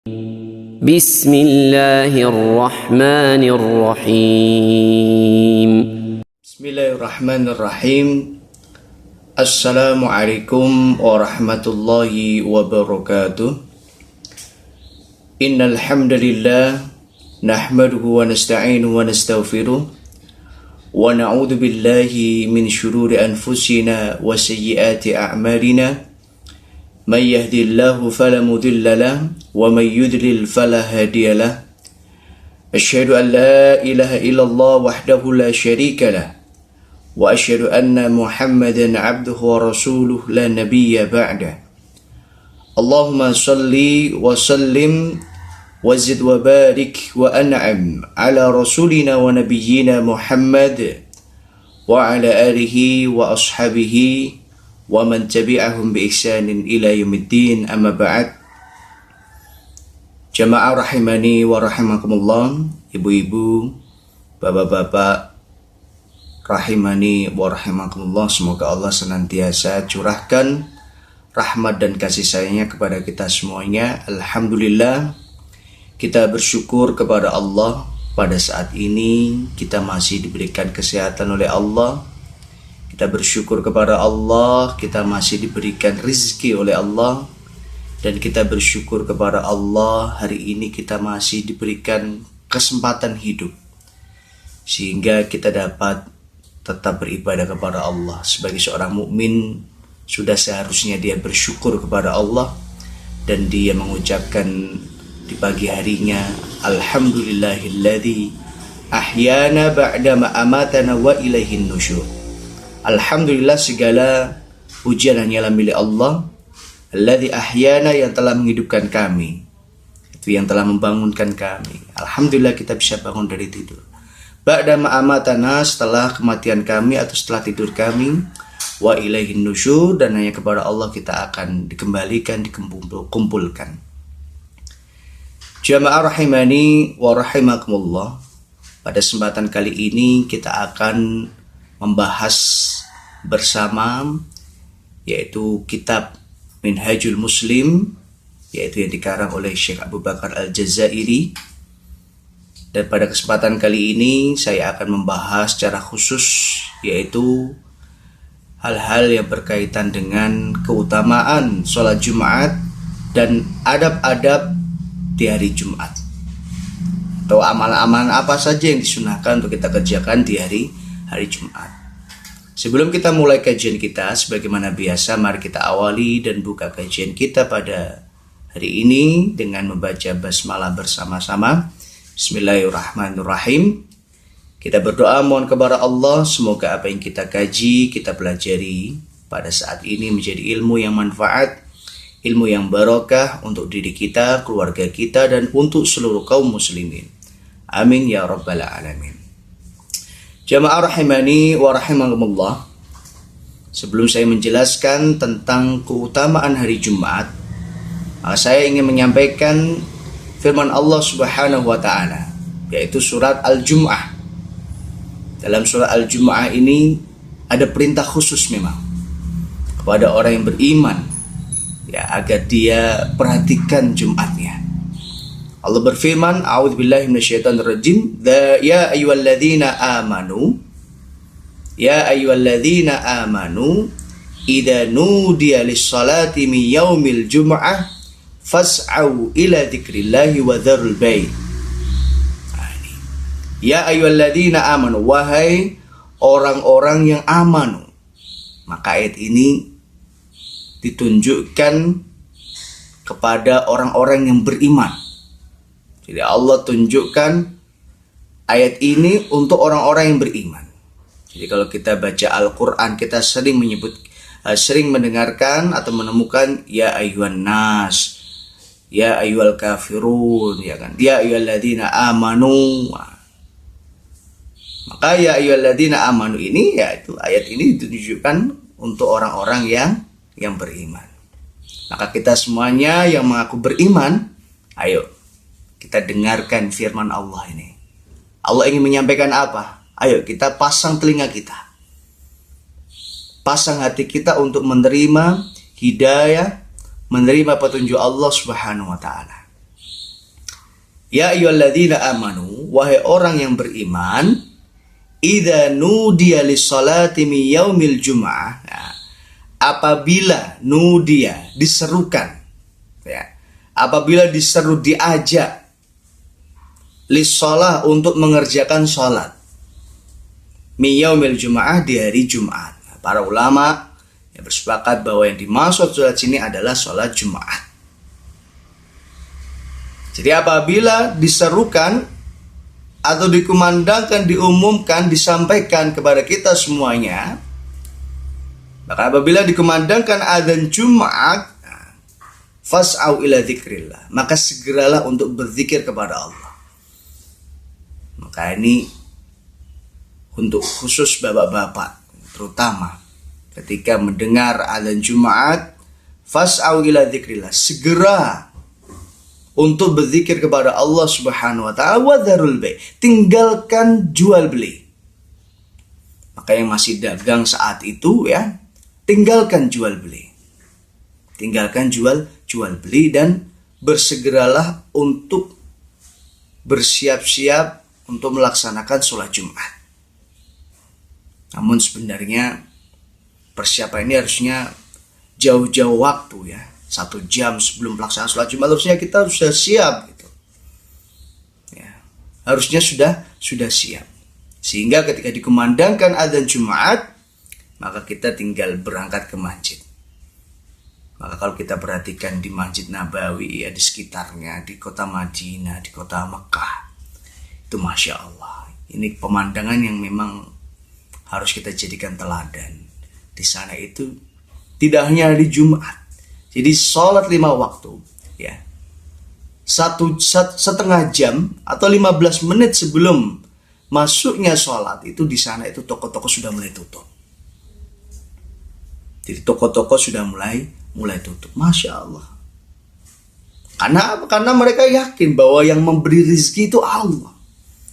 بسم الله الرحمن الرحيم بسم الله الرحمن الرحيم. Assalamualaikum warahmatullahi wabarakatuh. Innal hamdalillah nahmaduhu wa nasta'inuhu wa nastaghfiruh wa na'udzu billahi min shururi anfusina wa sayyiati a'malina. Man yahdihillahu fala mudilla lahu wa man yudlil fala hadiya lahu. Asyhadu an la ilaha illallah wahdahu la syarika lahu wa asyhadu anna Muhammadan abduhu wa rasuluh la nabiyya ba'dah. Allahumma salli wa sallim wa zid wa barik wa an'am ala rasulina wa nabiyyina Muhammad wa ala alihi wa ashabihi wa man tabi'ahum bi ihsanin ila yaumiddin, amma ba'd. Jamaah rahimani wa rahimakumullah, ibu-ibu, bapak-bapak rahimani wa rahimakumullah, semoga Allah senantiasa curahkan rahmat dan kasih sayangnya kepada kita semuanya. Alhamdulillah, kita bersyukur kepada Allah pada saat ini kita masih diberikan kesehatan oleh Allah. Kita bersyukur kepada Allah kita masih diberikan rezeki oleh Allah. Dan kita bersyukur kepada Allah hari ini kita masih diberikan kesempatan hidup sehingga kita dapat tetap beribadah kepada Allah. Sebagai seorang mukmin sudah seharusnya dia bersyukur kepada Allah dan dia mengucapkan di pagi harinya, Alhamdulillahilladzi ahyana ba'dama amatana wa ilaihin nusyur. Alhamdulillah, segala pujian hanyalah milik Allah. Alladzi ahyana, yang telah menghidupkan kami, itu yang telah membangunkan kami. Alhamdulillah kita bisa bangun dari tidur. Ba'dama amatana, setelah kematian kami atau setelah tidur kami. Wa ilaihin nusyur, dan hanya kepada Allah kita akan dikembalikan, dikumpulkan. Jamaah rahimani wa rahimakumullah, pada kesempatan kali ini kita akan membahas bersama yaitu kitab Minhajul Muslim, yaitu yang dikarang oleh Syekh Abu Bakar Al-Jazairi. Dan pada kesempatan kali ini saya akan membahas secara khusus yaitu hal-hal yang berkaitan dengan keutamaan sholat Jumat dan adab-adab di hari Jumat, atau amalan-amalan apa saja yang disunahkan untuk kita kerjakan di hari Jumat. Sebelum kita mulai kajian kita, sebagaimana biasa, mari kita awali dan buka kajian kita pada hari ini dengan membaca basmalah bersama-sama. Bismillahirrahmanirrahim. Kita berdoa mohon kepada Allah, semoga apa yang kita kaji, kita pelajari pada saat ini menjadi ilmu yang manfaat, ilmu yang barokah untuk diri kita, keluarga kita, dan untuk seluruh kaum muslimin. Amin ya rabbal alamin. Jamaah rahimani wa rahimakumullah, sebelum saya menjelaskan tentang keutamaan hari Jumat, saya ingin menyampaikan firman Allah Subhanahu wa taala, yaitu surat Al-Jum'ah. Dalam surat Al-Jum'ah ini ada perintah khusus memang kepada orang yang beriman, ya, agar dia perhatikan Jumatnya. Allah berfirman, a'udzubillahi minasyaitonirrajim, ya ayyuhalladzina amanu, ya ayyuhalladzina amanu, idza nudiya lis-salati min yaumil jum'ah fas'au ila dzikrillahi wa dzarul bai'. Ya ayyuhalladzina amanu, wahai orang-orang yang amanu. Maka ayat ini ditunjukkan kepada orang-orang yang beriman. Jadi Allah tunjukkan ayat ini untuk orang-orang yang beriman. Jadi kalau kita baca Al-Quran, kita sering mendengarkan atau menemukan ya ayyuhan nas, ya ayyuhal kafirun, ya kan, ya ayyuhalladzina amanu. Maka ya ayyuhalladzina amanu ini, yaitu ayat ini ditujukan untuk orang-orang yang beriman. Maka kita semuanya yang mengaku beriman, ayo kita dengarkan firman Allah ini. Allah ingin menyampaikan apa? Ayo kita pasang telinga kita, pasang hati kita untuk menerima hidayah, menerima petunjuk Allah Subhanahu wa taala. Ya ayyuhalladzina amanu, wahai orang yang beriman, idza nudiya lis-salati min yaumil jum'ah. Nah, apabila nudiya, diserukan, ya. Apabila diseru, diajak lis-shalah, untuk mengerjakan salat, min yaumil jum'ah, di hari Jumat. Nah, para ulama yang bersepakat bahwa yang dimaksud salat sini adalah salat Jumat. Jadi apabila diserukan atau dikumandangkan, diumumkan, disampaikan kepada kita semuanya, maka apabila dikumandangkan adzan Jumat, fas'au ila dzikrillah, maka segeralah untuk berzikir kepada Allah. Maka ini untuk khusus bapak-bapak, terutama ketika mendengar adzan Jumat, fas'au ila dzikrillah, segera untuk berzikir kepada Allah Subhanahu wa taala, wa dzarul bai', tinggalkan jual beli. Maka yang masih dagang saat itu, ya, tinggalkan jual beli. Tinggalkan jual beli dan bersegeralah untuk bersiap-siap untuk melaksanakan sholat Jumat. Namun sebenarnya persiapan ini harusnya jauh-jauh waktu, ya. 1 jam sebelum pelaksanaan sholat Jumat harusnya kita sudah siap gitu. Ya, harusnya sudah siap. Sehingga ketika dikumandangkan adzan Jumat, maka kita tinggal berangkat ke masjid. Maka kalau kita perhatikan di Masjid Nabawi, ya, di sekitarnya, di kota Madinah, di kota Mekah, itu Masya Allah, ini pemandangan yang memang harus kita jadikan teladan. Di sana itu tidak hanya hari Jumat, jadi sholat 5 waktu, ya, 1,5 jam atau 15 menit sebelum masuknya sholat itu, di sana itu toko-toko sudah mulai tutup. Jadi toko-toko sudah mulai tutup. Masya Allah. Karena mereka yakin bahwa yang memberi rezeki itu Allah.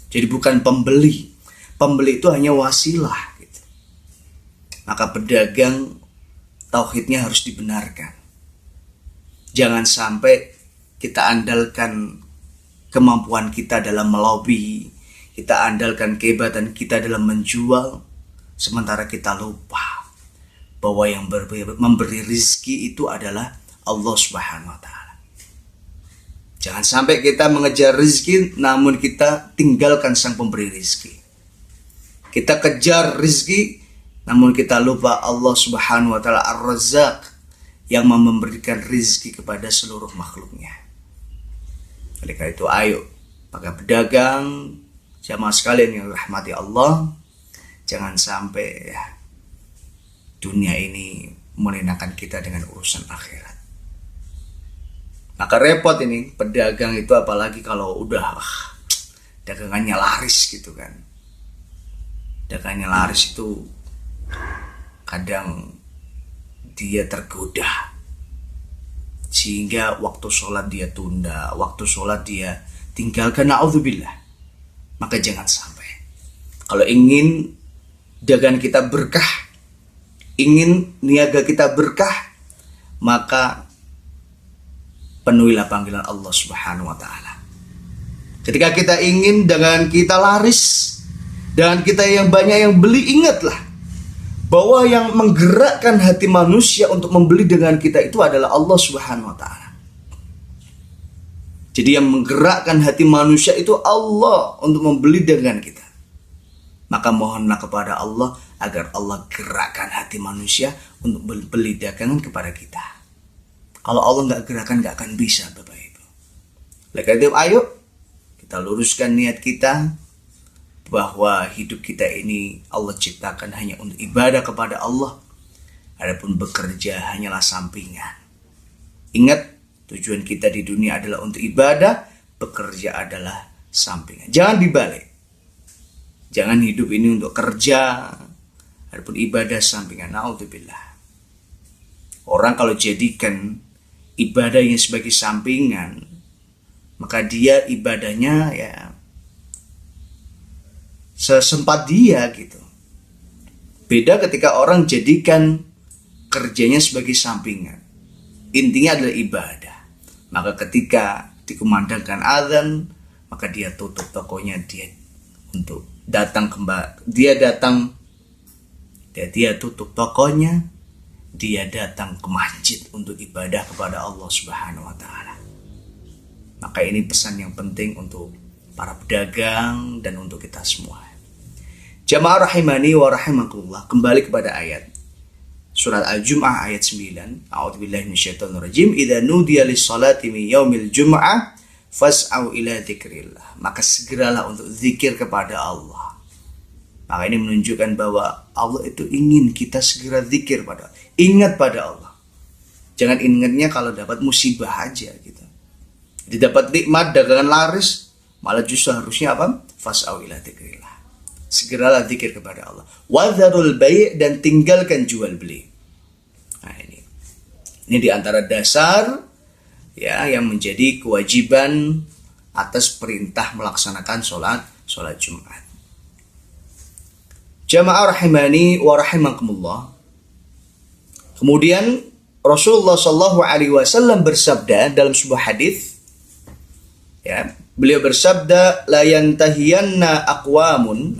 Jadi bukan pembeli. Pembeli itu hanya wasilah gitu. Maka pedagang tauhidnya harus dibenarkan. Jangan sampai kita andalkan kemampuan kita dalam melobi, kita andalkan kehebatan kita dalam menjual, sementara kita lupa bahwa yang memberi rizki itu adalah Allah Subhanahu wa taala. Jangan sampai kita mengejar rizki namun kita tinggalkan sang pemberi rizki. Kita kejar rizki namun kita lupa Allah Subhanahu wa taala Ar-Razzaq, yang memberikan rizki kepada seluruh makhluknya. Oleh karena itu, ayo para pedagang, jamaah sekalian yang rahmati Allah, jangan sampai, ya, dunia ini melinakan kita dengan urusan akhirat. Maka repot ini pedagang itu, apalagi kalau udah dagangannya laris gitu kan. Dagangannya laris itu kadang dia tergoda sehingga waktu sholat dia tunda, waktu sholat dia tinggalkan, na'udzubillah. Maka jangan sampai. Kalau ingin dagangan kita berkah, ingin niaga kita berkah, maka penuhilah panggilan Allah Subhanahu wa taala. Ketika kita ingin dagangan kita laris, dagangan kita yang banyak yang beli, ingatlah bahwa yang menggerakkan hati manusia untuk membeli dengan kita itu adalah Allah Subhanahu wa taala. Jadi yang menggerakkan hati manusia itu Allah untuk membeli dengan kita. Maka mohonlah kepada Allah agar Allah gerakkan hati manusia untuk beli dagangan kepada kita. Kalau Allah nggak gerakkan, nggak akan bisa, Bapak Ibu. Oleh karena itu, ayo kita luruskan niat kita bahwa hidup kita ini Allah ciptakan hanya untuk ibadah kepada Allah. Adapun bekerja hanyalah sampingan. Ingat, tujuan kita di dunia adalah untuk ibadah, bekerja adalah sampingan. Jangan dibalik. Jangan hidup ini untuk kerja, adapun ibadah sampingan. Na'udzubillah. Orang kalau jadikan ibadahnya sebagai sampingan, maka dia ibadahnya, ya, sesempat dia gitu. Beda ketika orang jadikan kerjanya sebagai sampingan. Intinya adalah ibadah. Maka ketika dikumandangkan azan, maka dia tutup tokonya, dia untuk datang kembali, dia tutup tokonya, dia datang ke masjid untuk ibadah kepada Allah Subhanahu wa taala. Maka ini pesan yang penting untuk para pedagang dan untuk kita semua. Jamaah rahimani wa rahimakumullah, kembali kepada ayat surat Al-Jum'ah ayat 9. A'udzubillahi minasyaitonirrajim. Idza nudiya lis-salati min yaumil jum'ah fas'au ila dzikrillah. Maka segeralah untuk zikir kepada Allah. Maka ini menunjukkan bahwa Allah itu ingin kita segera zikir pada, ingat pada Allah. Jangan ingatnya kalau dapat musibah aja gitu. Jadi dapat nikmat, dagangan laris, malah justru harusnya apa? Fas'au ila dzikrillah. Segeralah zikir kepada Allah. Wadharul bai', dan tinggalkan jual beli. Nah ini di antara dasar ya yang menjadi kewajiban atas perintah melaksanakan sholat Jumat. Jamaah rahimani wa rahimakumullah. Kemudian Rasulullah Shallallahu Alaihi Wasallam bersabda dalam sebuah hadis, ya, beliau bersabda, la yantahiyanna aqwamun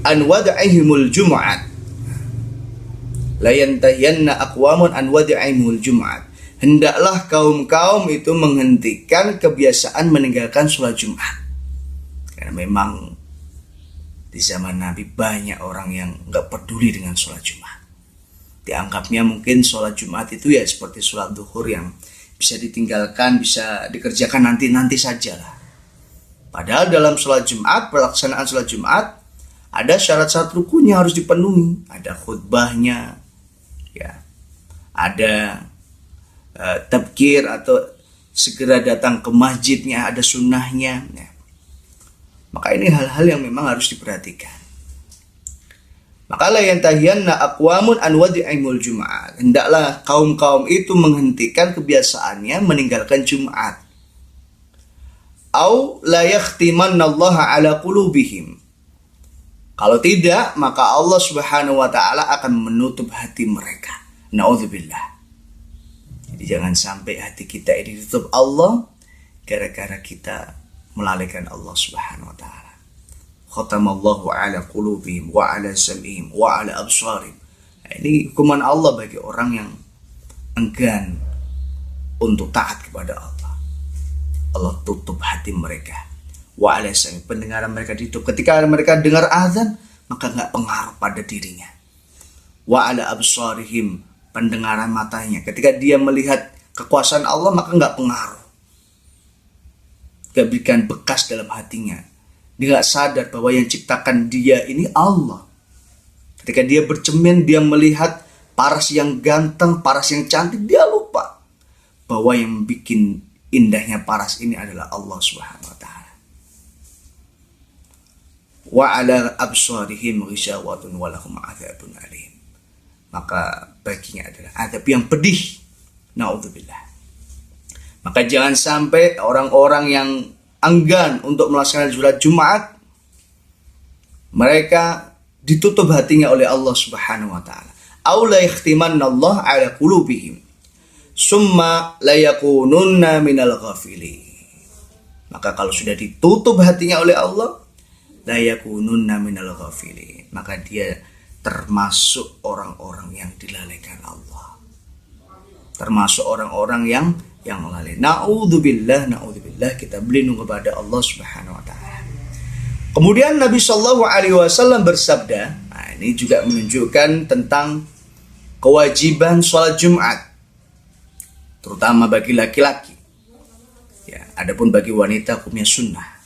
an wad'ihimul jum'at. La yantahiyanna aqwamun an wad'ihimul jum'at. Hendaklah kaum-kaum itu menghentikan kebiasaan meninggalkan sholat Jumat. Karena memang di zaman Nabi banyak orang yang nggak peduli dengan sholat Jumat. Dianggapnya mungkin sholat Jumat itu ya seperti sholat duhur yang bisa ditinggalkan, bisa dikerjakan nanti sajalah. Padahal dalam sholat Jumat, pelaksanaan sholat Jumat, ada syarat-syarat rukunnya harus dipenuhi. Ada khutbahnya, ya, ada tabkir atau segera datang ke masjidnya, ada sunnahnya. Ya. Maka ini hal-hal yang memang harus diperhatikan. Maka la yantahiyanna aqwamun an wad'imul Jum'at. Hendaklah kaum-kaum itu menghentikan kebiasaannya meninggalkan Jumat. Au la yakhtimannallaha ala qulubihim. Kalau tidak, maka Allah Subhanahu wa taala akan menutup hati mereka. Nauzubillah. Jadi jangan sampai hati kita ini ditutup Allah gara-gara kita melalaikan Allah Subhanahu wa taala. Khatamallahu ala qulubihim wa ala sam'ihim wa ala absarihim. Ini hukuman Allah bagi orang yang enggan untuk taat kepada Allah. Allah tutup hati mereka. Wa ala sam'ihim, pendengaran mereka ditutup. Ketika mereka dengar azan, maka enggak pengaruh pada dirinya. Wa ala absarihim, pendengaran matanya. Ketika dia melihat kekuasaan Allah, maka enggak pengaruh. Gak berikan bekas dalam hatinya. Dia gak sadar bahwa yang ciptakan dia ini Allah. Ketika dia bercermin, dia melihat paras yang ganteng, paras yang cantik, dia lupa bahwa yang bikin indahnya paras ini adalah Allah Subhanahu wa taala. Wa ala absarihim ghishawatun wa lahum adzabun alim. Maka baginya adalah azab yang pedih. Naudzubillah. Maka jangan sampai orang-orang yang enggan untuk melaksanakan sholat Jumat, mereka ditutup hatinya oleh Allah Subhanahu wa taala. Aw la yakhtimannallahu ala qulubihim summa la yakununna minal ghafilin. Maka kalau sudah ditutup hatinya oleh Allah, la yakununna minal ghafilin, maka dia termasuk orang-orang yang dilalaikan Allah. Termasuk orang-orang yang lalai. Naudzubillah, kita berlindung kepada Allah Subhanahu wa taala. Kemudian Nabi Shallallahu alaihi wasallam bersabda, nah ini juga menunjukkan tentang kewajiban sholat Jumat, terutama bagi laki-laki. Ya, adapun bagi wanita hukumnya sunnah.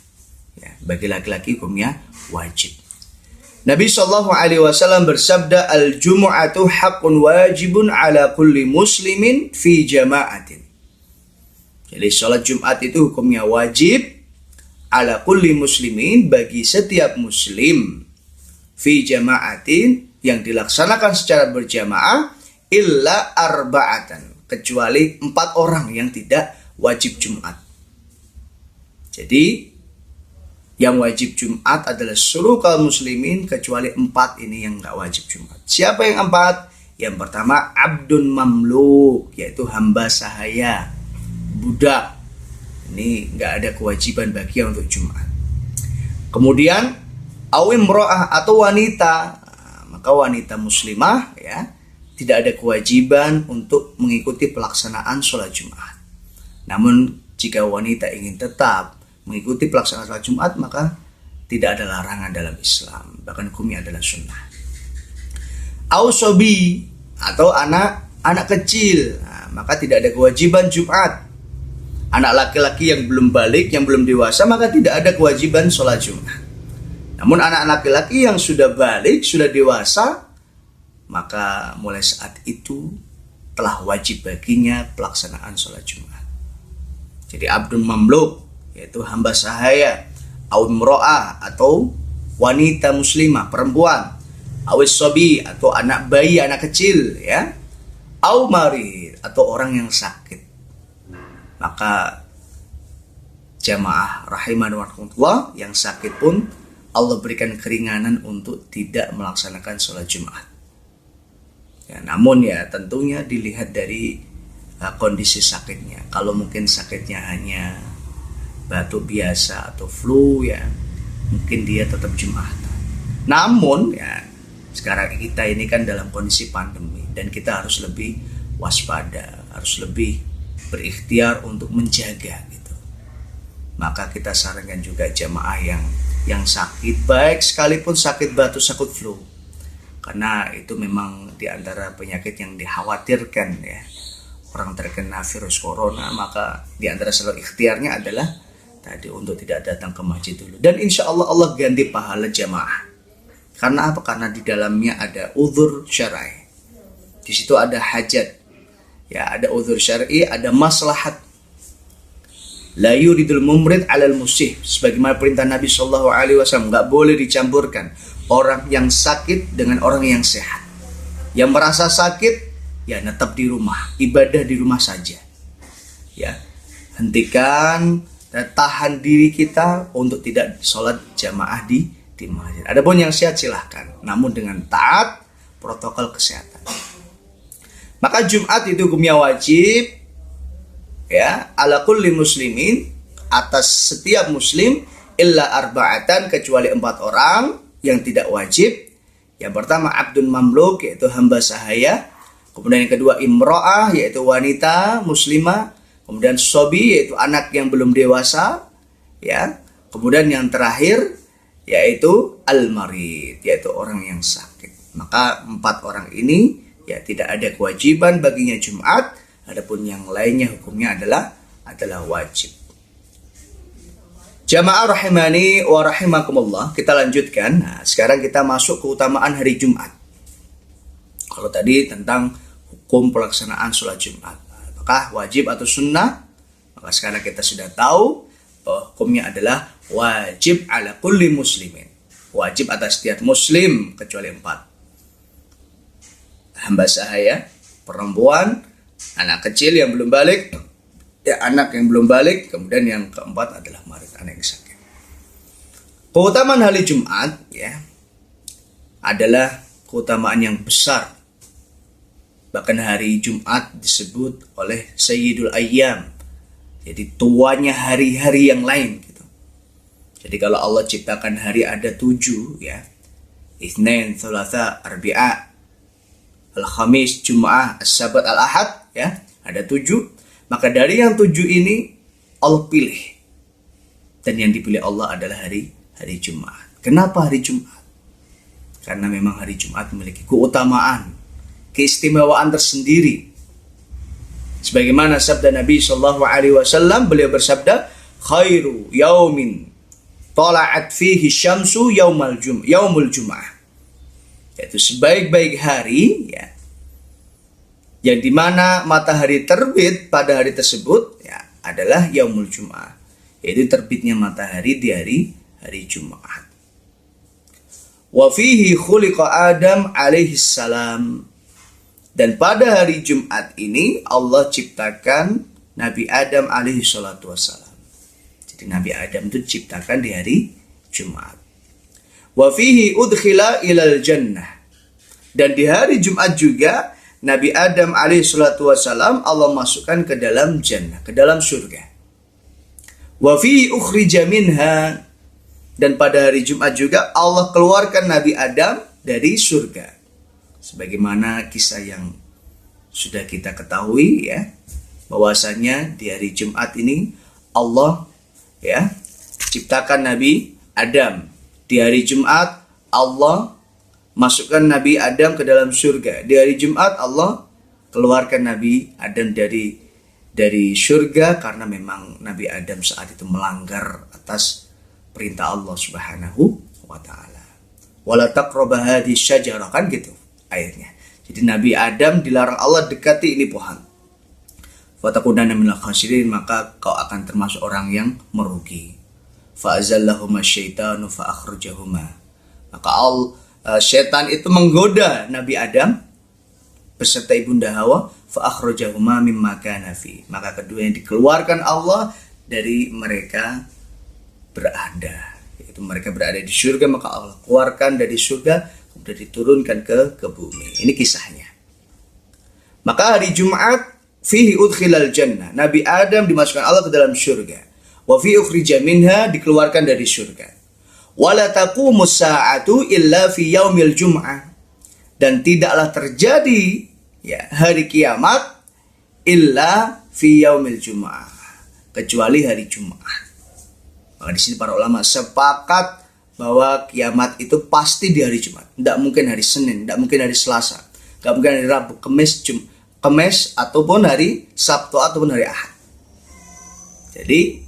Ya, bagi laki-laki hukumnya wajib. Nabi Shallallahu alaihi wasallam bersabda, al-jumu'atu haqqun wajibun ala kulli muslimin fi jama'atin. Jadi sholat Jumat itu hukumnya wajib ala kulli muslimin, bagi setiap muslim, fi jama'atin, yang dilaksanakan secara berjamaah, illa arba'atan, kecuali 4 orang yang tidak wajib Jumat. Jadi yang wajib Jumat adalah seluruh kaum muslimin kecuali 4 ini yang enggak wajib Jumat. Siapa yang 4? Yang pertama, abdun mamluk, yaitu hamba sahaya, budak. Ini nggak ada kewajiban bagi untuk Jumat. Kemudian awimro'ah atau wanita, maka wanita muslimah ya tidak ada kewajiban untuk mengikuti pelaksanaan sholat Jumat. Namun jika wanita ingin tetap mengikuti pelaksanaan sholat Jumat, maka tidak ada larangan dalam Islam, bahkan hukumnya adalah sunnah. Ausobi atau anak kecil, maka tidak ada kewajiban Jumat. Anak laki-laki yang belum balik, yang belum dewasa, maka tidak ada kewajiban sholat Jumat. Namun anak laki-laki yang sudah balik, sudah dewasa, maka mulai saat itu telah wajib baginya pelaksanaan sholat Jumat. Jadi abdun mamluk, yaitu hamba sahaya, awimro'ah atau wanita muslimah, perempuan, awis sobi atau anak bayi, anak kecil, ya, aw marid atau orang yang sakit. Maka jamaah rahimahullah yang sakit pun Allah berikan keringanan untuk tidak melaksanakan sholat Jumat. Ya, namun ya tentunya dilihat dari kondisi sakitnya. Kalau mungkin sakitnya hanya batuk biasa atau flu, ya mungkin dia tetap Jumatan. Namun ya sekarang kita ini kan dalam kondisi pandemi dan kita harus lebih waspada, harus lebih berikhtiar untuk menjaga gitu. Maka kita sarankan juga jamaah yang sakit, baik sekalipun sakit batuk, sakit flu, karena itu memang diantara penyakit yang dikhawatirkan ya, orang terkena virus corona, maka diantara selalu ikhtiarnya adalah tadi untuk tidak datang ke masjid dulu. Dan insya Allah Allah ganti pahala jamaah. Karena apa? Karena di dalamnya ada uzur syar'i. Di situ ada hajat. Ya, ada uzur syar'i, ada maslahat. La yuridul mumrid 'alal musih. Sebagaimana perintah Nabi sallallahu alaihi wasallam, enggak boleh dicampurkan orang yang sakit dengan orang yang sehat. Yang merasa sakit ya tetap di rumah, ibadah di rumah saja. Ya. Hentikan dan tahan diri kita untuk tidak sholat jamaah di masjid. Adapun yang sehat silahkan, namun dengan taat protokol kesehatan. Maka Jumat itu hukumnya wajib ya ala kulli muslimin, atas setiap muslim, illa arba'atan, kecuali 4 orang yang tidak wajib. Yang pertama abdun mamluk, yaitu hamba sahaya. Kemudian yang kedua imro'ah, yaitu wanita muslimah. Kemudian sobi, yaitu anak yang belum dewasa, ya. Kemudian yang terakhir yaitu al-marid, yaitu orang yang sakit. Maka 4 orang ini ya tidak ada kewajiban baginya Jumat. Adapun yang lainnya hukumnya adalah wajib. Jamaah rahimani wa rahimakumullah, kita lanjutkan. Nah, sekarang kita masuk keutamaan hari Jumat. Kalau tadi tentang hukum pelaksanaan sholat Jumat, apakah wajib atau sunnah? Maka sekarang kita sudah tahu bahwa hukumnya adalah wajib ala kulli muslimin. Wajib atas setiap muslim kecuali 4. Hamba sahaya, perempuan, anak kecil yang belum balik, ya anak yang belum balik, kemudian yang keempat adalah marid, anak yang sakit. Keutamaan hari Jumat ya adalah keutamaan yang besar. Bahkan hari Jumat disebut oleh Sayyidul Ayyam, jadi tuanya hari-hari yang lain gitu. Jadi kalau Allah ciptakan hari ada 7 ya, Itsnain, Tsulatsa, Arbi'a, Al-Khamis, Jum'ah, As-Sabat, Al-Ahad ya, ada 7. Maka dari yang 7 ini Allah pilih, dan yang dipilih Allah adalah hari Jumat. Kenapa hari Jumat? Karena memang hari Jumat memiliki keutamaan, keistimewaan tersendiri. Sebagaimana sabda Nabi sallallahu alaihi wasallam, beliau bersabda, khairu yaumin tala'at fihi syamsu yaumul jum'ah. Yaitu sebaik-baik hari ya, yang dimana matahari terbit pada hari tersebut ya adalah yaumul jum'ah, yaitu terbitnya matahari di hari Jumat. Wa fihi khuliqa Adam alaihi salam, dan pada hari Jumat ini Allah ciptakan Nabi Adam alaihi salatu wassalam. Jadi Nabi Adam itu diciptakan di hari Jumat. Wa fihi udkhila ilal jannah, dan di hari Jumat juga Nabi Adam alaihi salatu wassalam Allah masukkan ke dalam jannah, ke dalam surga. Wa fi ukhrija minha, dan pada hari Jumat juga Allah keluarkan Nabi Adam dari surga. Sebagaimana kisah yang sudah kita ketahui ya, bahwasanya di hari Jumat ini Allah ya ciptakan Nabi Adam. Di hari Jumat Allah masukkan Nabi Adam ke dalam surga. Di hari Jumat Allah keluarkan Nabi Adam dari surga karena memang Nabi Adam saat itu melanggar atas perintah Allah Subhanahu wa taala. Wala taqrabu hadhihi syajarah, kan gitu ayatnya. Jadi Nabi Adam dilarang Allah dekati ini pohon. Fatakunanna minal khasirin, maka kau akan termasuk orang yang merugi. Fa'azallahuma syaitanu fa'akhrajahuma. Maka syaitan itu menggoda Nabi Adam beserta ibunda Hawa, fa'akhrajahuma mimma kana fi. Maka keduanya dikeluarkan Allah dari mereka berada, yaitu mereka berada di surga, maka Allah keluarkan dari surga kemudian diturunkan ke bumi. Ini kisahnya. Maka hari Jumat fihi udkhilal jannah, Nabi Adam dimasukkan Allah ke dalam surga. Wa fi ukhrija minha, dikeluarkan dari surga. Wala taqumus sa'atu illa fi yaumil jum'ah, dan tidaklah terjadi ya hari kiamat illa fi yaumil jum'ah, kecuali hari Jumat. Maka di sini para ulama sepakat bahwa kiamat itu pasti di hari Jumat. Tidak mungkin hari Senin, tidak mungkin hari Selasa, tidak mungkin hari Rabu, Kamis ataupun hari Sabtu ataupun hari Ahad. Jadi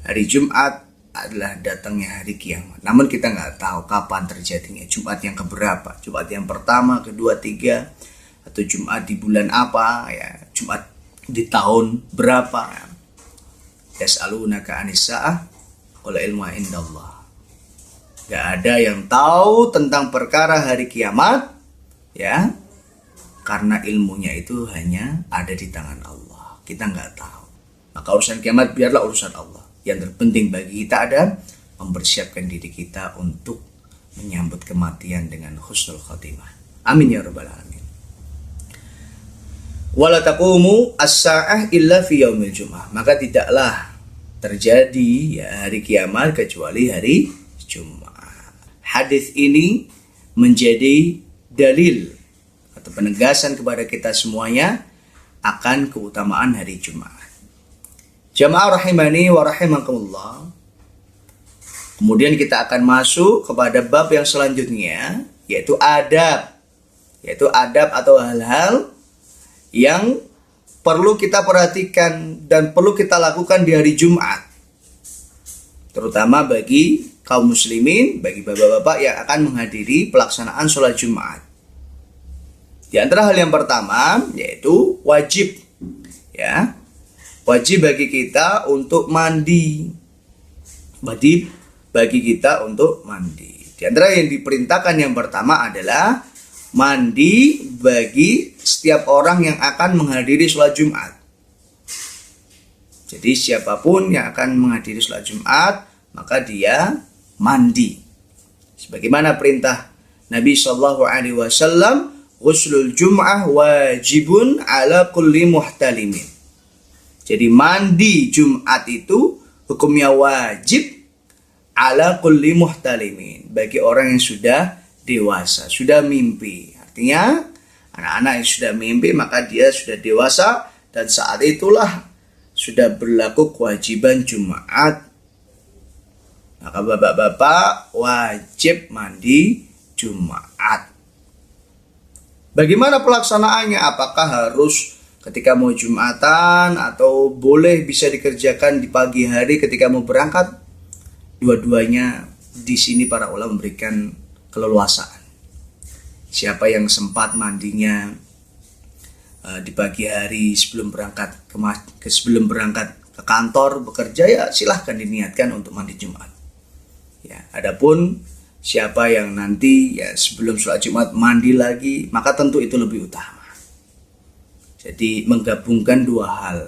hari Jumat adalah datangnya hari kiamat. Namun kita nggak tahu kapan terjadinya. Jumat yang keberapa? Jumat yang pertama, kedua, tiga, atau Jumat di bulan apa? Ya, Jumat di tahun berapa? Yas'alunaka anis sa'ah qul ilmuha indallah. Gak ada yang tahu tentang perkara hari kiamat, ya, karena ilmunya itu hanya ada di tangan Allah. Kita nggak tahu. Maka urusan kiamat biarlah urusan Allah. Yang terpenting bagi kita adalah mempersiapkan diri kita untuk menyambut kematian dengan husnul khatimah. Amin ya rabbal alamin. Wala taqumu as-sa'ah illa fi yaumil jum'ah. Maka tidaklah terjadi ya hari kiamat kecuali hari Jumat. Hadis ini menjadi dalil atau penegasan kepada kita semuanya akan keutamaan hari Jumat. Jamaah rahimani wa rahimakumullah. Kemudian kita akan masuk kepada bab yang selanjutnya, yaitu adab. Yaitu adab atau hal-hal yang perlu kita perhatikan dan perlu kita lakukan di hari Jumat. Terutama bagi kaum muslimin, bagi bapak-bapak yang akan menghadiri pelaksanaan sholat Jumat. Di antara hal yang pertama yaitu wajib, ya, wajib bagi kita untuk mandi. Wajib bagi kita untuk mandi. Di antara yang diperintahkan yang pertama adalah mandi bagi setiap orang yang akan menghadiri sholat Jumat. Jadi siapapun yang akan menghadiri sholat Jumat, maka dia mandi. Sebagaimana perintah Nabi SAW, ghuslul Jum'ah wajibun ala kulli muhtalimin. Jadi mandi Jumat itu hukumnya wajib ala kulli muhtalimin, bagi orang yang sudah dewasa, sudah mimpi. Artinya anak-anak yang sudah mimpi maka dia sudah dewasa dan saat itulah sudah berlaku kewajiban Jumat. Maka bapak-bapak wajib mandi Jumat. Bagaimana pelaksanaannya? Apakah harus ketika mau Jumatan atau boleh bisa dikerjakan di pagi hari ketika mau berangkat? Dua-duanya di sini para ulama memberikan keleluasaan. Siapa yang sempat mandinya di pagi hari sebelum berangkat ke kantor bekerja, ya silahkan diniatkan untuk mandi Jumat. Ya, adapun siapa yang nanti ya sebelum sholat Jumat mandi lagi, maka tentu itu lebih utama. Jadi menggabungkan dua hal.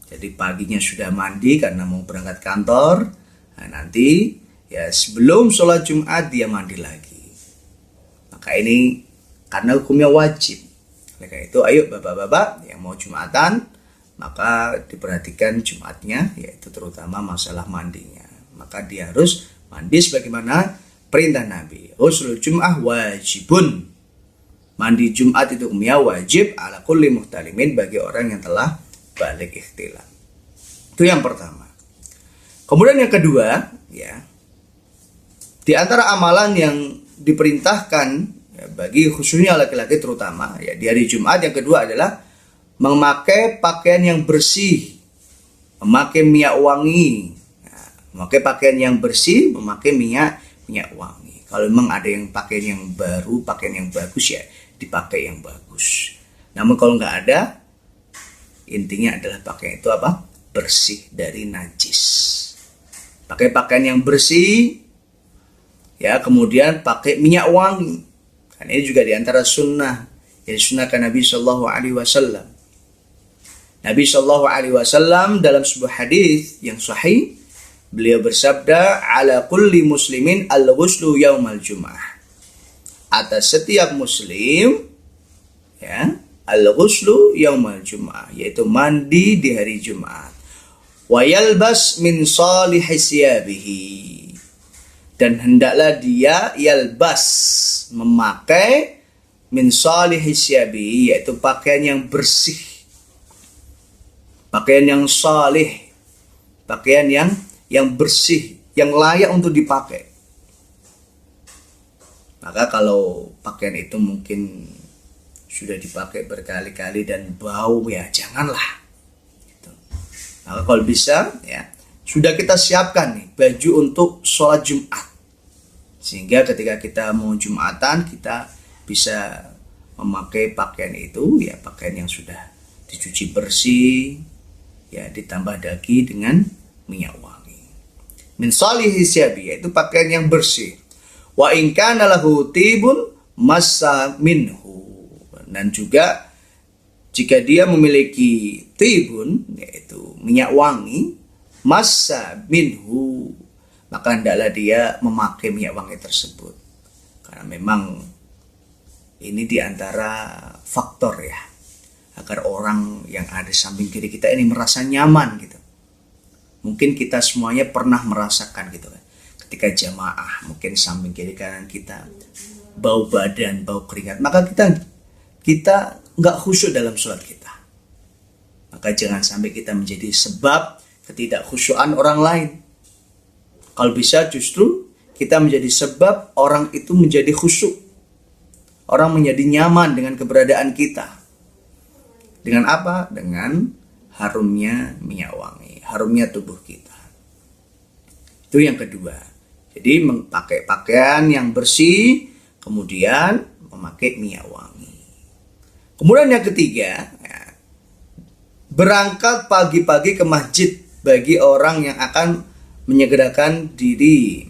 Jadi paginya sudah mandi karena mau berangkat kantor, nah nanti ya sebelum sholat Jumat dia mandi lagi. Maka ini karena hukumnya wajib. Oleh karena itu ayo bapak-bapak yang mau Jumatan, maka diperhatikan Jumatnya, yaitu terutama masalah mandinya. Maka dia harus mandi sebagaimana perintah Nabi. Ghuslul Jum'ah wajibun. Mandi Jumat itu hukumnya wajib ala kulli muhtalimin, bagi orang yang telah balik ihtilam. Itu yang pertama. Kemudian yang kedua, ya, di antara amalan yang diperintahkan ya, bagi khususnya laki-laki terutama ya di hari Jumat, yang kedua adalah memakai pakaian yang bersih, memakai minyak wangi. Nah, memakai pakaian yang bersih, memakai minyak wangi. Kalau memang ada yang pakaian yang baru, pakaian yang bagus, ya dipakai yang bagus. Namun kalau nggak ada, intinya adalah pakaian itu apa? Bersih dari najis. Pakai pakaian yang bersih, ya, kemudian pakai minyak wangi. Kan ini juga diantara sunnah yang disunnahkan Nabi Shallallahu Alaihi Wasallam. Nabi Shallallahu Alaihi Wasallam dalam sebuah hadis yang sahih, beliau bersabda, ala kulli muslimin al-ghuslu yaumal jum'ah. Atas setiap muslim, ya, al-ghuslu yaumal jum'ah, yaitu mandi di hari Jumat. Wa yalbas min salihis siyabihi, dan hendaklah dia yalbas, memakai min salihis siyabihi, yaitu pakaian yang bersih, pakaian yang salih, pakaian yang bersih, yang layak untuk dipakai. Maka kalau pakaian itu mungkin sudah dipakai berkali-kali dan bau, ya janganlah. Gitu. Maka kalau bisa, ya sudah kita siapkan nih baju untuk sholat Jumat, sehingga ketika kita mau Jumatan kita bisa memakai pakaian itu, ya pakaian yang sudah dicuci bersih, ya ditambah daki dengan minyak wangi. Min salihi syabi, yaitu pakaian yang bersih. Wa in kana lahu tibun massa minhu, dan juga jika dia memiliki tibun, yaitu minyak wangi, massa minhu, maka hendaklah dia memakai minyak wangi tersebut. Karena memang ini diantara faktor, ya, agar orang yang ada di samping kiri kita ini merasa nyaman gitu. Mungkin kita semuanya pernah merasakan gitu kan. Ketika jamaah, mungkin samping kiri kanan kita bau badan, bau keringat, maka kita nggak khusyuk dalam sholat kita. Maka jangan sampai kita menjadi sebab ketidakkhusyuan orang lain. Kalau bisa justru kita menjadi sebab orang itu menjadi khusyuk. Orang menjadi nyaman dengan keberadaan kita. Dengan apa? Dengan harumnya minyak wangi, harumnya tubuh kita. Itu yang kedua. Jadi memakai pakaian yang bersih, kemudian memakai minyak wangi. Kemudian yang ketiga, ya, berangkat pagi-pagi ke masjid bagi orang yang akan menyegerakan diri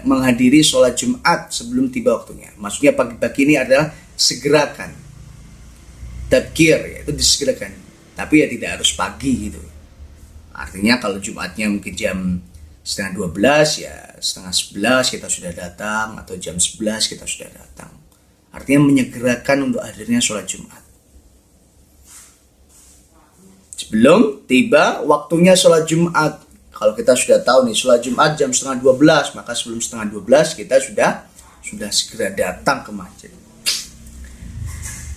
menghadiri sholat Jumat sebelum tiba waktunya. Maksudnya pagi-pagi ini adalah segerakan, tabkir, yaitu disegerakan. Tapi ya tidak harus pagi gitu. Artinya kalau Jumatnya mungkin jam setengah 12, ya setengah 11 kita sudah datang, atau jam 11 kita sudah datang. Artinya menyegerakan untuk hadirnya sholat Jumat. Sebelum tiba waktunya sholat Jumat. Kalau kita sudah tahu nih sholat Jumat jam setengah 12, maka sebelum setengah 12 kita sudah segera datang ke masjid.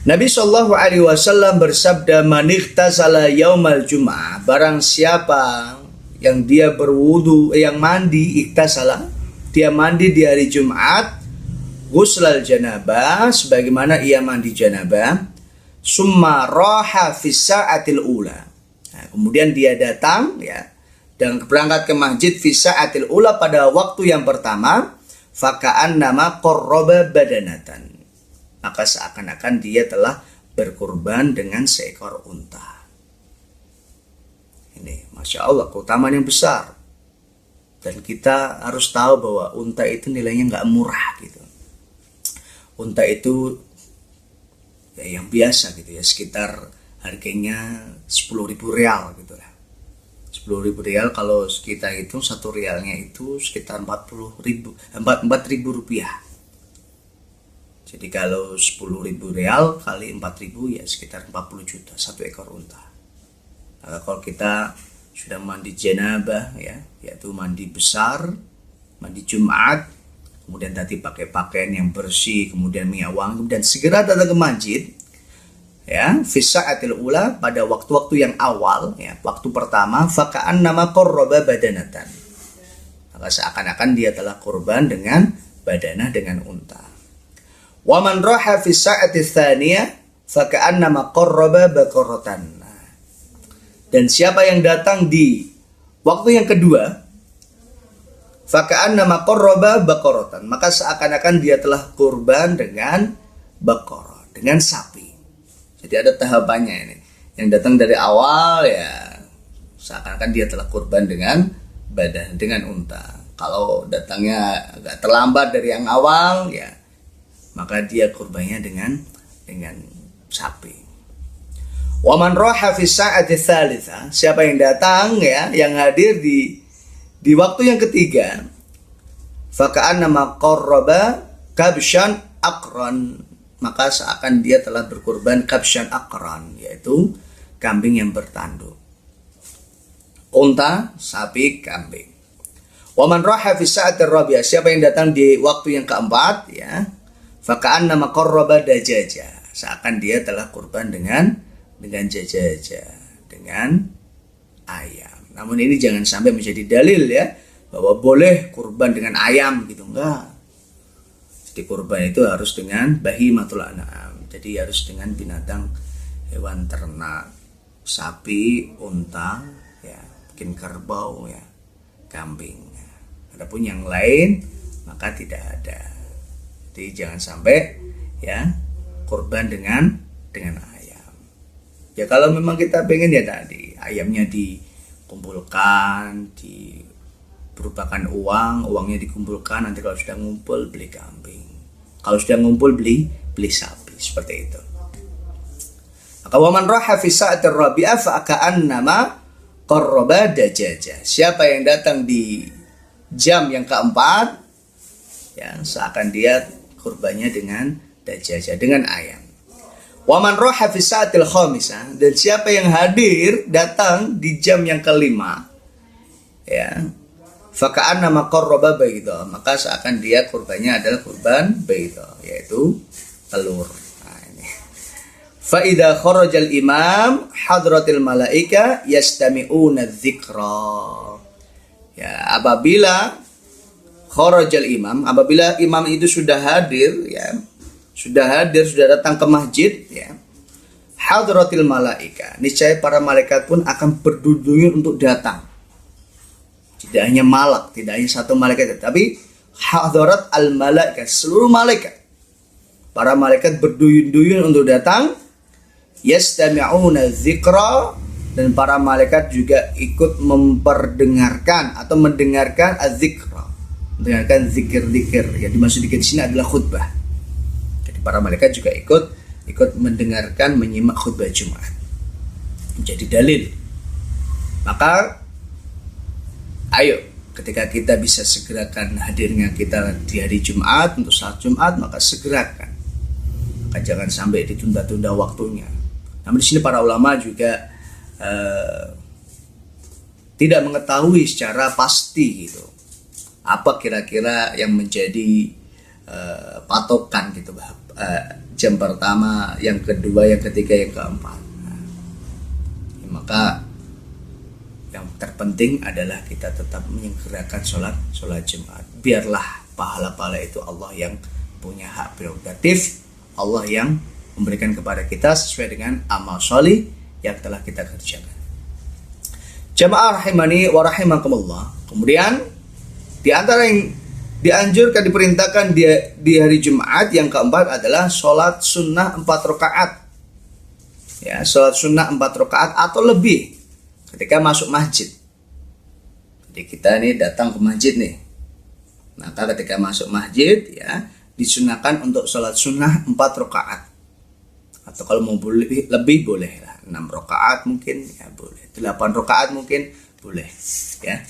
Nabi Shallallahu Alaihi Wasallam bersabda, man ightasala yaumal jum'ah, barang siapa yang dia berwudu, yang mandi, ightasala, dia mandi di hari Jumat, ghuslal janabah, sebagaimana ia mandi janabah, summa raha fis sa'atil ula. Nah, kemudian dia datang, ya, dan berangkat ke masjid fis sa'atil ula, pada waktu yang pertama, faka'an nama qarraba badanatan, maka seakan-akan dia telah berkurban dengan seekor unta. Ini Masya Allah, keutamaan yang besar. Dan kita harus tahu bahwa unta itu nilainya nggak murah gitu. Unta itu ya yang biasa gitu ya, sekitar harganya 10.000 rial gitu lah. 10.000 rial, kalau kita hitung satu rialnya itu sekitar 4.000 rupiah. Jadi kalau 10.000 rial kali 4.000 ya sekitar 40 juta satu ekor unta. Maka kalau kita sudah mandi janabah ya, yaitu mandi besar, mandi Jumat, kemudian tadi pakai pakaian yang bersih, kemudian minyak wangi, dan segera datang ke masjid, ya, fi sa'atil ula, pada waktu-waktu yang awal, ya, waktu pertama, faka'annama qarraba badanatan. Maka seakan-akan dia telah kurban dengan badanah, dengan unta. Wa man raha fi sa'ati tsaniyah faka'annama qarraba baqaratan. Dan siapa yang datang di waktu yang kedua, faka'annama qarraba baqaratan, maka seakan-akan dia telah kurban dengan baqarah, dengan sapi. Jadi ada tahapannya ini. Yang datang dari awal ya seakan-akan dia telah kurban dengan badan, dengan unta. Kalau datangnya agak terlambat dari yang awal ya, maka dia kurbannya dengan sapi. Wa man raha fi sa'ati tsalitsa, siapa yang datang ya, yang hadir di waktu yang ketiga, faka'annama qarraba kabshan aqran, maka seakan dia telah berkurban kabshan aqran, yaitu kambing yang bertanduk. Unta, sapi, kambing. Wa man raha fi sa'ati rabi'ah, siapa yang datang di waktu yang keempat ya, faka'annama qarraba dajaja, seakan dia telah kurban dengan jajaja, dengan ayam. Namun ini jangan sampai menjadi dalil ya, bahwa boleh kurban dengan ayam gitu, enggak. Jadi kurban itu harus dengan bahimatul an'am, jadi harus dengan binatang, hewan ternak, sapi, unta, ya, mungkin kerbau, ya, kambing. Adapun yang lain maka tidak ada. Jadi jangan sampai ya kurban dengan ayam. Ya kalau memang kita pengen ya tadi ayamnya dikumpulkan, berupakan uangnya dikumpulkan, nanti kalau sudah ngumpul beli kambing, kalau sudah ngumpul beli sapi, seperti itu. Maka waman raha fi sa'atir rabi'ah fa ka'annama qarraba dajaja, siapa yang datang di jam yang keempat ya seakan dia kurbannya dengan dajaja, dengan ayam. Wa man raha fi sa'atil khamisah, dan siapa yang hadir datang di jam yang kelima ya, faka'annama qarraba bayda, maka seakan dia kurbannya adalah kurban bayda, yaitu telur. Nah, ini. Fa idza kharajal imam hadratil malaika yastami'una dzikra. Ya, apabila kharajal imam, apabila imam itu sudah hadir ya, sudah datang ke masjid ya, hadratil malaika, niscaya para malaikat pun akan berduyun untuk datang. Tidak hanya malak, tidak hanya satu malaikat, tapi hadrat al malaika, seluruh malaikat. Para malaikat berduyun-duyun untuk datang, yastami'una dzikra, dan para malaikat juga ikut memperdengarkan atau mendengarkan az-dzikra, mendengarkan zikir-zikir. Yang dimaksud di sini adalah khutbah. Para malaikat juga ikut mendengarkan, menyimak khutbah Jumat. Menjadi dalil. Maka ayo, ketika kita bisa segerakan hadirnya kita di hari Jumat untuk salat Jumat, maka segerakan. Maka jangan sampai ditunda-tunda waktunya. Namun di sini para ulama juga tidak mengetahui secara pasti gitu, apa kira-kira yang menjadi patokan gitu, jam pertama, yang kedua, yang ketiga, yang keempat. Ya, maka yang terpenting adalah kita tetap menyegerakan sholat Jumat. Biarlah pahala-pahala itu Allah yang punya hak prerogatif, Allah yang memberikan kepada kita sesuai dengan amal sholih yang telah kita kerjakan. Jamaah rahimani wa rahimakumullah. Kemudian di antara yang dianjurkan, diperintahkan di hari Jumat yang keempat adalah sholat sunnah 4 rakaat. Ya, sholat sunnah 4 rakaat atau lebih ketika masuk masjid. Jadi kita ini datang ke masjid nih. Maka ketika masuk masjid ya disunahkan untuk sholat sunnah 4 rakaat. Atau kalau mau lebih boleh lah, 6 rakaat mungkin ya boleh, 8 rakaat mungkin boleh ya.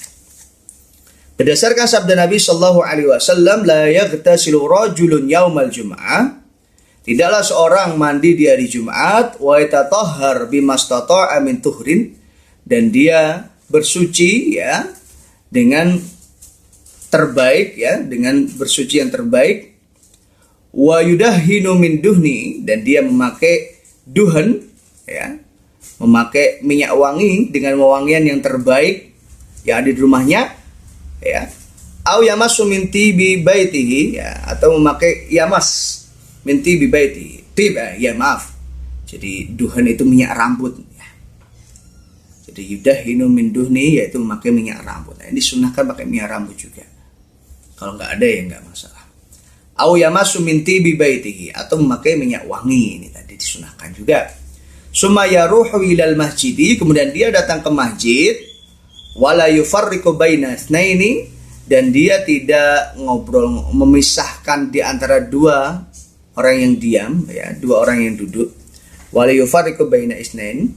Berdasarkan sabda Nabi sallallahu alaihi wasallam, la yaghtasilu rajulun yaumal jum'ah, tidaklah seorang mandi di hari Jumat, wa yatatahhar bimastata'a min tuhrin, dan dia bersuci ya dengan terbaik ya, dengan bersuci yang terbaik. Wa yudahhinu min duhni, dan dia memakai duhan ya, memakai minyak wangi dengan wewangian yang terbaik yang ada di rumahnya ya. Au yamassu min tibi baitihi ya, atau memakai yamas min tibi baitihi. Tib ya maaf. Jadi duhan itu minyak rambut ya. Jadi yudahhinu min duhni yaitu memakai minyak rambut. Nah, ini disunahkan pakai minyak rambut juga. Kalau nggak ada ya nggak masalah. Au yamassu min tibi baitihi, atau memakai minyak wangi, ini tadi disunahkan juga. Summa yaruhu ilal masjidi, kemudian dia datang ke masjid. Wala yufarriqu baina itsnaini, dan dia tidak ngobrol memisahkan di antara dua orang yang diam ya, dua orang yang duduk. Wala yufarriqu baina itsnain,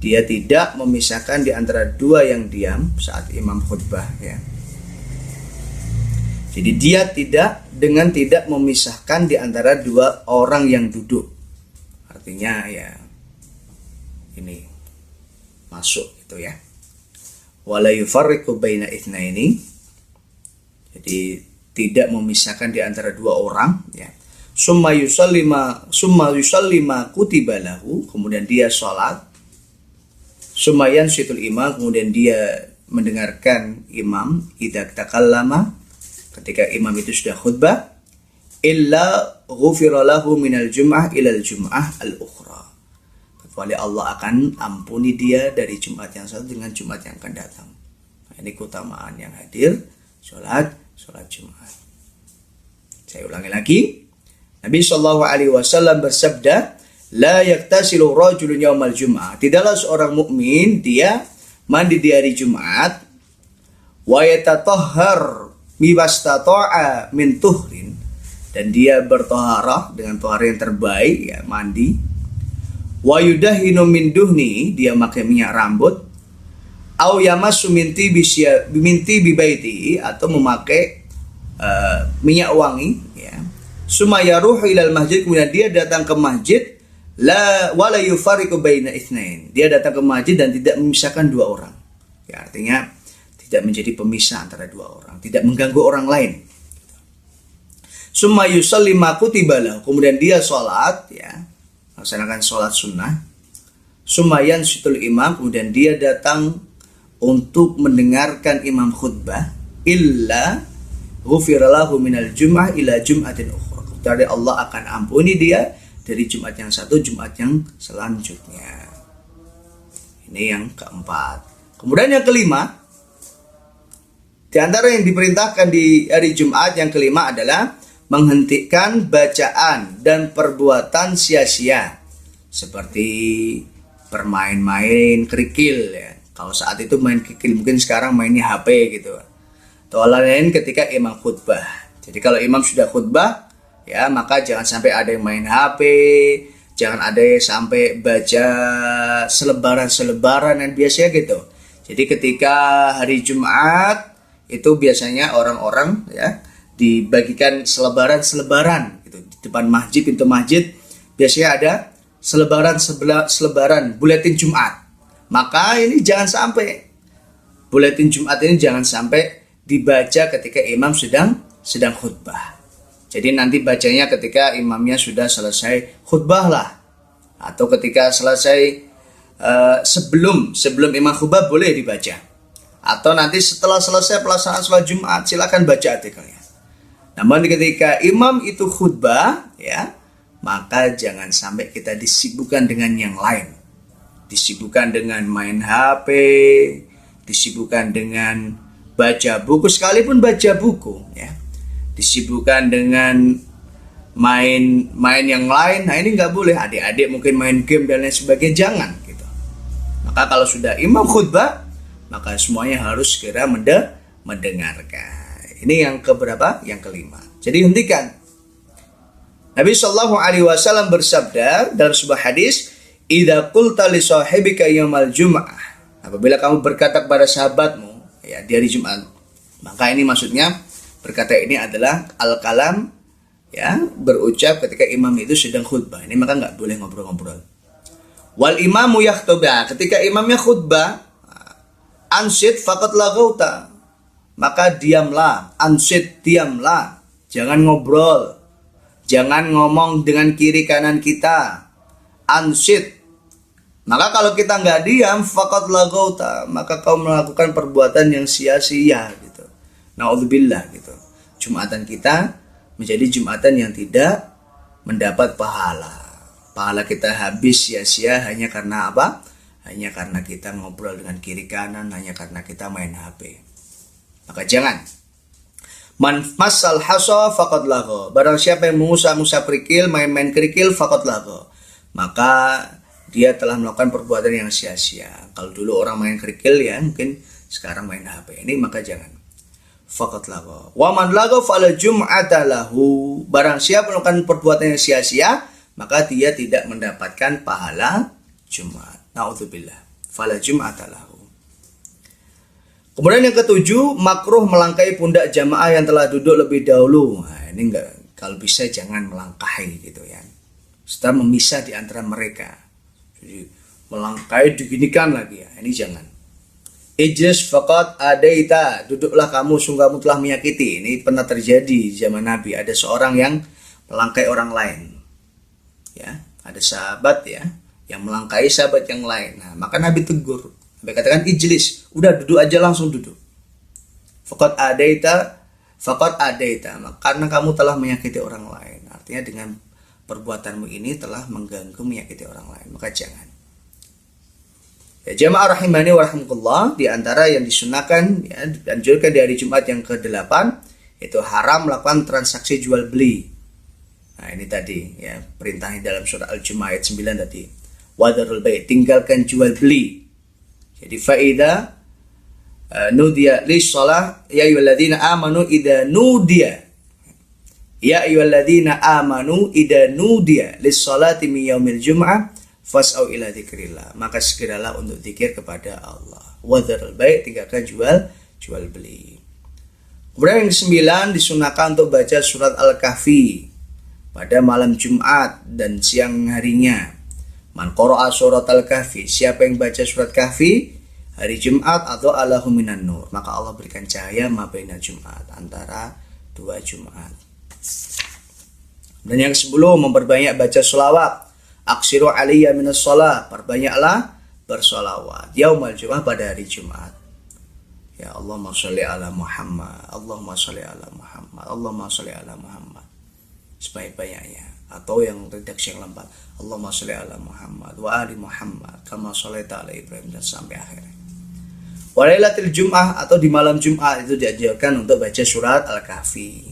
dia tidak memisahkan di antara dua yang diam saat imam khutbah ya. Jadi dia tidak memisahkan di antara dua orang yang duduk. Artinya ya ini masuk gitu ya. Wala yufarriqu baina itsnaini, jadi tidak memisahkan di antara dua orang ya. Summa yusallima kutiba lahu, kemudian dia sholat. Summa yansitul imam, kemudian dia mendengarkan imam idza takallama, ketika imam itu sudah khutbah. Illa ghufira lahu minal jum'ah ilal jum'ah al-ukhra, kecuali Allah akan ampuni dia dari Jumat yang satu dengan Jumat yang akan datang. Nah, ini keutamaan yang hadir sholat Jumat. Saya ulangi lagi. Nabi Shallallahu Alaihi Wasallam bersabda, la yaktasilu rajulun yaumal jum'ah, tidaklah seorang mukmin dia mandi di hari Jumat, wa yatatahhar bimastata'a min tuhrin, dan dia bertoharah dengan toharah yang terbaik ya, mandi. Wa yudahhinu min duhni, dia pakai minyak rambut. Au yamassu min tibi baiti, atau memakai minyak wangi ya. Summa yaruhu ilal masjid, kemudian dia datang ke masjid. La wala yufarriqu baina itsnain, dia datang ke masjid dan tidak memisahkan dua orang ya, artinya tidak menjadi pemisah antara dua orang, tidak mengganggu orang lain. Summa yusalli ma kutiba lahu, kemudian dia sholat ya, melaksanakan sholat sunnah. Summa yansitul imam, kemudian dia datang untuk mendengarkan imam khutbah. Illa ghufira lahu minal jum'ah ila jum'atin ukhra, dari Allah akan ampuni dia dari Jumat yang satu Jumat yang selanjutnya. Ini yang keempat. Kemudian yang kelima, di antara yang diperintahkan di hari Jumat yang kelima adalah menghentikan bacaan dan perbuatan sia-sia, seperti bermain-main kerikil ya. Kalau saat itu main kerikil, mungkin sekarang mainnya HP gitu. Atau lain ketika imam khutbah. Jadi kalau imam sudah khutbah ya, maka jangan sampai ada yang main HP, jangan ada yang sampai baca selebaran yang biasanya gitu. Jadi ketika hari Jumat itu biasanya orang-orang ya dibagikan selebaran gitu di depan masjid, pintu masjid biasanya ada selebaran buletin Jumat. Maka ini jangan sampai buletin Jumat ini jangan sampai dibaca ketika imam sedang khutbah. Jadi nanti bacanya ketika imamnya sudah selesai khutbah lah, atau ketika selesai sebelum imam khutbah boleh dibaca, atau nanti setelah selesai pelaksanaan sholat Jumat silakan baca artikelnya. Namun ketika imam itu khutbah ya, maka jangan sampai kita disibukkan dengan yang lain, disibukkan dengan main HP, disibukkan dengan baca buku, sekalipun baca buku ya, disibukkan dengan main yang lain. Nah ini nggak boleh. Adik-adik mungkin main game dan lain sebagainya, jangan gitu. Maka kalau sudah imam khutbah, maka semuanya harus segera mendengarkan. Ini yang keberapa? Yang kelima. Jadi hentikan. Nabi Shallallahu Alaihi Wasallam bersabda dalam sebuah hadis, "Idza qulta li sahibika yaumal jum'ah," apabila kamu berkata kepada sahabatmu ya di hari Jumat, maka ini maksudnya berkata ini adalah al-kalam ya, berucap ketika imam itu sedang khutbah. Ini maka nggak boleh ngobrol-ngobrol. Wal imamu yakhutbah, ketika imamnya khutbah, Ansit faqad laghauta. Maka diamlah. Ansit, diamlah. Jangan ngobrol. Jangan ngomong dengan kiri kanan kita. Ansit. Maka kalau kita nggak diam, faqad laghauta, maka kau melakukan perbuatan yang sia-sia gitu. Naudzubillah gitu. Jumatan kita menjadi jumatan yang tidak mendapat pahala. Pahala kita habis sia-sia hanya karena apa? Hanya karena kita ngobrol dengan kiri kanan, hanya karena kita main HP. Maka jangan. Man masal hasa faqad lagha. Barang siapa yang mengusap-usap kerikil, main-main kerikil, faqad lagha. Maka dia telah melakukan perbuatan yang sia-sia. Kalau dulu orang main kerikil ya, mungkin sekarang main HP. Ini maka jangan. Faqad lagha. Wa man lagha fala jum'ata lahu. Barang siapa melakukan perbuatan yang sia-sia, maka dia tidak mendapatkan pahala Jumat. Naudzubillah. Fala jum'ata lahu. Kemudian yang ketujuh, makruh melangkahi pundak jamaah yang telah duduk lebih dahulu. Nah, ini enggak, kalau bisa jangan melangkahi gitu ya. Setelah memisah di antara mereka. Jadi melangkahi diginikan lagi ya. Ini jangan. Ijlis faqad adaita. Duduklah kamu, sungguh kamu telah menyakiti. Ini pernah terjadi di zaman Nabi. Ada seorang yang melangkahi orang lain. Ya, ada sahabat ya yang melangkahi sahabat yang lain. Nah, maka Nabi tegur. Nabi katakan ijlis, udah duduk aja, langsung duduk. Faqad adaita, karena kamu telah menyakiti orang lain. Artinya dengan perbuatanmu ini telah mengganggu, menyakiti orang lain, maka jangan. Ya, jamaah rahimani wa rahimakumullah, di antara yang disunahkan ya, dianjurkan di hari Jumat yang ke-8 itu haram melakukan transaksi jual beli. Nah, ini tadi ya perintahnya dalam surah Al-Jumu'ah ayat 9 tadi. Wadarul bai', tinggalkan jual beli. Jadi faida nudiya lis-shalah ya ayyuhalladzina amanu idza nudiya lis-shalati min yaumil jum'ah fas'au ila dzikrillah. Maka segeralah untuk zikir kepada Allah. Wadharul bai', tinggalkan jual beli. Kemudian yang ke-9 disunahkan untuk baca surat Al-Kahfi pada malam Jumat dan siang harinya. Man qara'a surat Al-Kahfi, siapa yang baca surat Kahfi hari Jumat atau Allahu minan nur, maka Allah berikan cahaya ma baina Jumat, antara dua Jumat. Dan yang ke-10 memperbanyak baca sholawat. Aksiru aliyya minas shalah, perbanyaklah bersolawat yaumal Jumat, pada hari Jumat. Ya Allahumma sholli ala Muhammad, Allahumma sholli ala Muhammad, Allahumma sholli ala Muhammad, sebanyak-banyaknya. Atau yang redaksi yang lambat, Allahumma sholli ala Muhammad wa ali Muhammad kama sholaita ala Ibrahim, dan sampai akhirnya. Walailatul Jum'ah, atau di malam Jumat itu diajarkan untuk baca surat Al-Kahfi.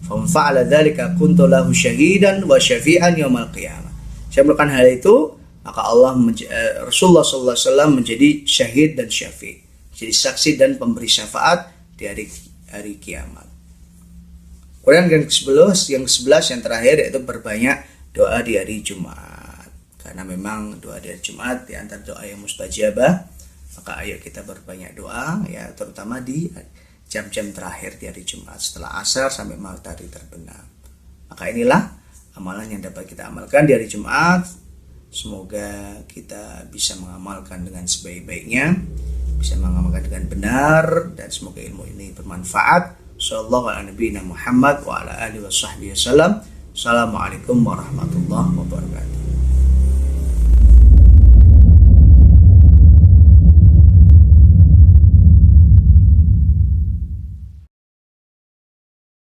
Faman fa'ala dzalika kuntu lahu syahidan wa syafi'an yaumil qiyamah. Saya melakukan hal itu, maka Rasulullah sallallahu alaihi wasallam menjadi syahid dan syafi', jadi saksi dan pemberi syafaat di hari kiamat. Kemudian yang ke-11 yang terakhir yaitu berbanyak doa di hari Jumat. Karena memang doa di hari Jumat di antara doa yang mustajabah, maka ayo kita berbanyak doa ya, terutama di jam-jam terakhir di hari Jumat setelah asar sampai matahari terbenam. Maka inilah amalan yang dapat kita amalkan di hari Jumat. Semoga kita bisa mengamalkan dengan sebaik-baiknya, bisa mengamalkan dengan benar, dan semoga ilmu ini bermanfaat. Sallallahu ala nabiyina Muhammad wa ala alihi wa sahbihi wasallam. Assalamualaikum warahmatullahi wabarakatuh.